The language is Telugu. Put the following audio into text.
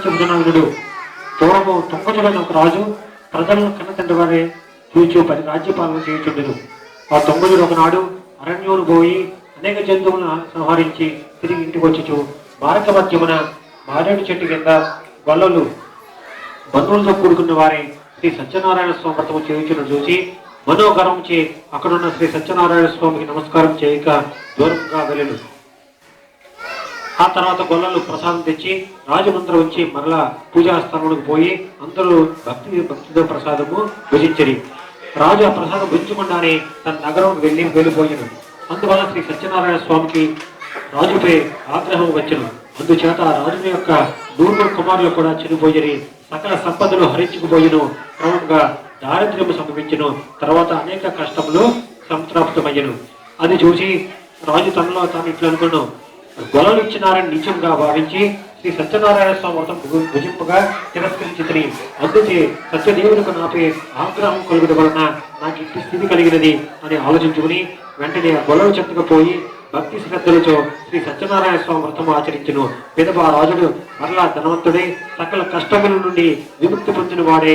చెబుతున్నాడు. పూర్వము తుంగజుడని ఒక రాజు ప్రజలను కన్నతండ్రి వారి చూచు 10 రాజ్యపాలన చేయుచుండెను. ఆ తుంగజుడు ఒకనాడు అరణ్యమును పోయి అనేక జంతువులను సంహరించి తిరిగి ఇంటికి వచ్చుచు మార్గ మధ్యమున మారేడు చెట్టు కింద గొల్లలు బంధువులతో కూడుకున్న వారి శ్రీ సత్యనారాయణ స్వామి వ్రతము చేయుచును చూసి మనోగర్వంచే అక్కడున్న శ్రీ సత్యనారాయణ స్వామికి నమస్కారం చేయక దూరంగా వెళ్ళను. ఆ తర్వాత గొల్లలు ప్రసాదం తెచ్చి రాజమందిరం వచ్చి మరలా పూజా స్థలములకు పోయి అందరూ భక్తితో ప్రసాదము భుజించరి. రాజు ఆ ప్రసాదం భుజించకుండానే తన నగరం వెళ్ళిపోయాను. అందువల్ల శ్రీ సత్యనారాయణ స్వామికి రాజుపై ఆగ్రహం వచ్చను. అందుచేత రాజుని యొక్క 100 కుమారులు కూడా చనిపోయి సకల సంపదలు హరించుకుపోయిను. క్రమంగా దారిద్ర్యము సంభవించను. తర్వాత అనేక కష్టములు సంప్రాప్తమయ్యను. అది చూసి రాజు తనలో తాను ఇట్లా అనుకున్నాను, గొలలు ఇచ్చినారని నిత్యంగా భావించి శ్రీ సత్యనారాయణ స్వామి వ్రతం భుజింపుగా తిరస్కరించింది. అందుచే సత్యదేవునికి నాపై ఆగ్రహం కలుగుట వలన నాకు ఇంటి స్థితి కలిగినది అని ఆలోచించుకుని వెంటనే ఆ గొలలు చెత్తకపోయి భక్తి శ్రద్ధలతో శ్రీ సత్యనారాయణ స్వామి వ్రతము ఆచరించును. పిదప ఆ రాజుడు మరలా ధనవంతుడే, సకల కష్టముల నుండి విముక్తి పొందిన వాడే.